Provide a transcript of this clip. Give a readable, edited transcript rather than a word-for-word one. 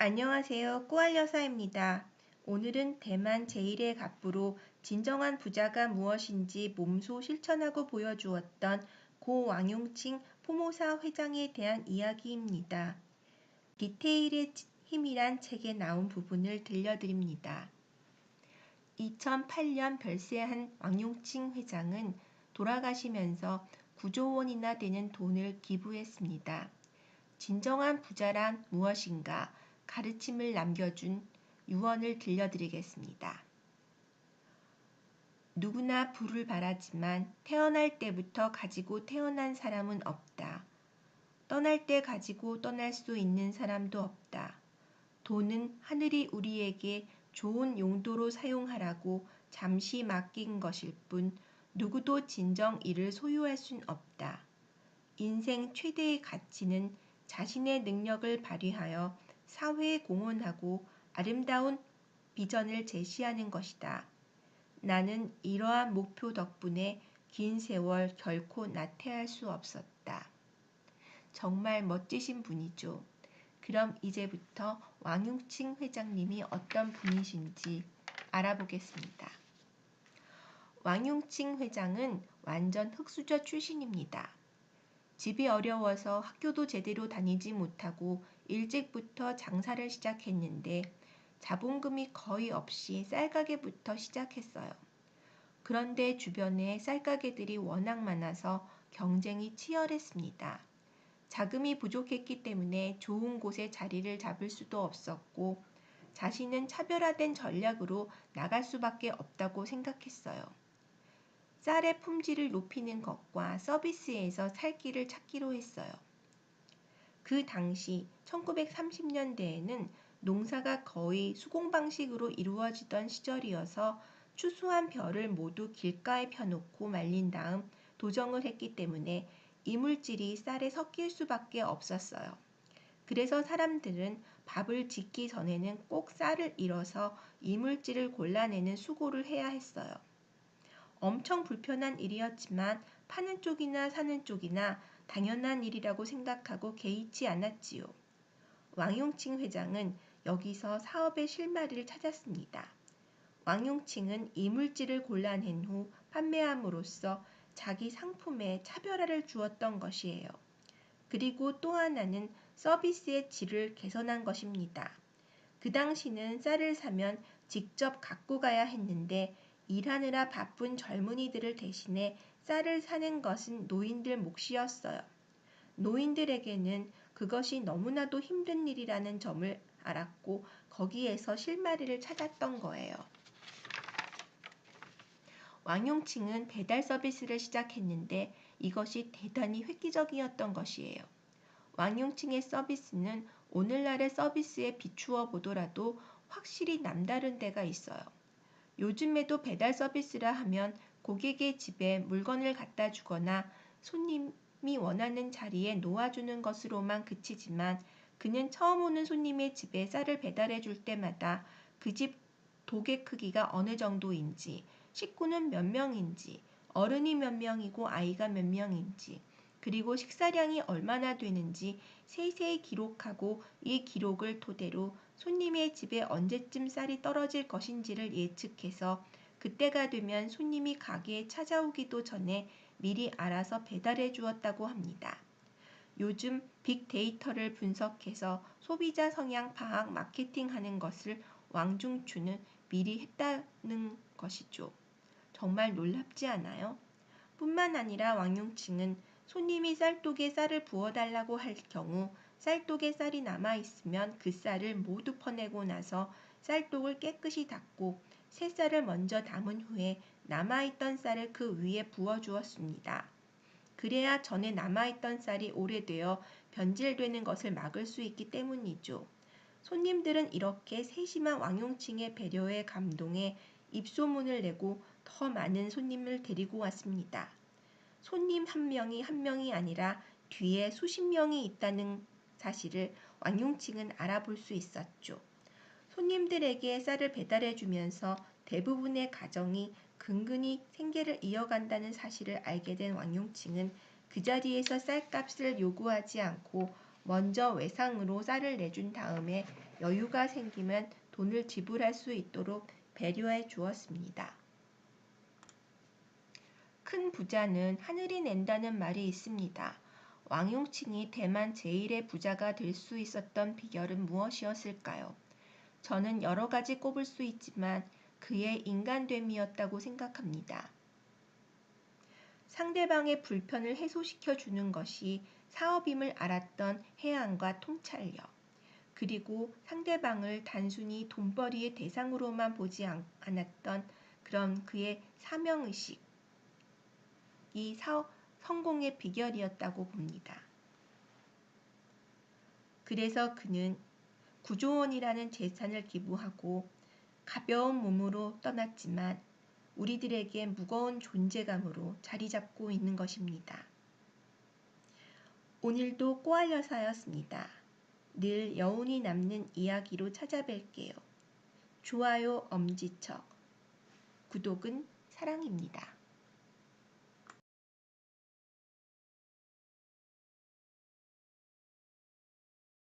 안녕하세요. 꾸알여사입니다. 오늘은 대만 제1의 갑부로 진정한 부자가 무엇인지 몸소 실천하고 보여주었던 고 왕용칭 포모사 회장에 대한 이야기입니다. 디테일의 힘이란 책에 나온 부분을 들려드립니다. 2008년 별세한 왕용칭 회장은 돌아가시면서 9조 원이나 되는 돈을 기부했습니다. 진정한 부자란 무엇인가 가르침을 남겨준 유언을 들려드리겠습니다. 누구나 부를 바라지만 태어날 때부터 가지고 태어난 사람은 없다. 떠날 때 가지고 떠날 수 있는 사람도 없다. 돈은 하늘이 우리에게 좋은 용도로 사용하라고 잠시 맡긴 것일 뿐 누구도 진정 이를 소유할 순 없다. 인생 최대의 가치는 자신의 능력을 발휘하여 사회에 공헌하고 아름다운 비전을 제시하는 것이다. 나는 이러한 목표 덕분에 긴 세월 결코 나태할 수 없었다. 정말 멋지신 분이죠. 그럼 이제부터 왕용칭 회장님이 어떤 분이신지 알아보겠습니다. 왕용칭 회장은 완전 흙수저 출신입니다. 집이 어려워서 학교도 제대로 다니지 못하고 일찍부터 장사를 시작했는데 자본금이 거의 없이 쌀가게부터 시작했어요. 그런데 주변에 쌀가게들이 워낙 많아서 경쟁이 치열했습니다. 자금이 부족했기 때문에 좋은 곳에 자리를 잡을 수도 없었고 자신은 차별화된 전략으로 나갈 수밖에 없다고 생각했어요. 쌀의 품질을 높이는 것과 서비스에서 살 길을 찾기로 했어요. 그 당시 1930년대에는 농사가 거의 수공 방식으로 이루어지던 시절이어서 추수한 벼를 모두 길가에 펴놓고 말린 다음 도정을 했기 때문에 이물질이 쌀에 섞일 수밖에 없었어요. 그래서 사람들은 밥을 짓기 전에는 꼭 쌀을 잃어서 이물질을 골라내는 수고를 해야 했어요. 엄청 불편한 일이었지만 파는 쪽이나 사는 쪽이나 당연한 일이라고 생각하고 개의치 않았지요. 왕용칭 회장은 여기서 사업의 실마리를 찾았습니다. 왕용칭은 이물질을 골라낸 후 판매함으로써 자기 상품에 차별화를 주었던 것이에요. 그리고 또 하나는 서비스의 질을 개선한 것입니다. 그 당시는 쌀을 사면 직접 갖고 가야 했는데 일하느라 바쁜 젊은이들을 대신해 쌀을 사는 것은 노인들 몫이었어요. 노인들에게는 그것이 너무나도 힘든 일이라는 점을 알았고 거기에서 실마리를 찾았던 거예요. 왕용칭은 배달 서비스를 시작했는데 이것이 대단히 획기적이었던 것이에요. 왕용칭의 서비스는 오늘날의 서비스에 비추어 보더라도 확실히 남다른 데가 있어요. 요즘에도 배달 서비스라 하면 고객의 집에 물건을 갖다 주거나 손님이 원하는 자리에 놓아주는 것으로만 그치지만 그는 처음 오는 손님의 집에 쌀을 배달해 줄 때마다 그 집 독의 크기가 어느 정도인지, 식구는 몇 명인지, 어른이 몇 명이고 아이가 몇 명인지, 그리고 식사량이 얼마나 되는지 세세히 기록하고 이 기록을 토대로 손님의 집에 언제쯤 쌀이 떨어질 것인지를 예측해서 그때가 되면 손님이 가게에 찾아오기도 전에 미리 알아서 배달해 주었다고 합니다. 요즘 빅데이터를 분석해서 소비자 성향 파악 마케팅하는 것을 왕중추는 미리 했다는 것이죠. 정말 놀랍지 않아요? 뿐만 아니라 왕용칭은 손님이 쌀독에 쌀을 부어달라고 할 경우 쌀독에 쌀이 남아있으면 그 쌀을 모두 퍼내고 나서 쌀독을 깨끗이 닦고 새 쌀을 먼저 담은 후에 남아있던 쌀을 그 위에 부어주었습니다. 그래야 전에 남아있던 쌀이 오래되어 변질되는 것을 막을 수 있기 때문이죠. 손님들은 이렇게 세심한 왕용칭의 배려에 감동해 입소문을 내고 더 많은 손님을 데리고 왔습니다. 손님 한 명이 아니라 뒤에 수십 명이 있다는 사실을 왕용칭은 알아볼 수 있었죠. 손님들에게 쌀을 배달해 주면서 대부분의 가정이 근근히 생계를 이어간다는 사실을 알게 된 왕용칭은 그 자리에서 쌀값을 요구하지 않고 먼저 외상으로 쌀을 내준 다음에 여유가 생기면 돈을 지불할 수 있도록 배려해 주었습니다. 큰 부자는 하늘이 낸다는 말이 있습니다. 왕용칭이 대만 제1의 부자가 될 수 있었던 비결은 무엇이었을까요? 저는 여러 가지 꼽을 수 있지만 그의 인간됨이었다고 생각합니다. 상대방의 불편을 해소시켜 주는 것이 사업임을 알았던 해안과 통찰력, 그리고 상대방을 단순히 돈벌이의 대상으로만 보지 않았던 그런 그의 사명의식이 성공의 비결이었다고 봅니다. 그래서 그는 9조 원이라는 재산을 기부하고 가벼운 몸으로 떠났지만 우리들에게 무거운 존재감으로 자리 잡고 있는 것입니다. 오늘도 꼬알여사였습니다. 늘 여운이 남는 이야기로 찾아뵐게요. 좋아요 엄지척, 구독은 사랑입니다.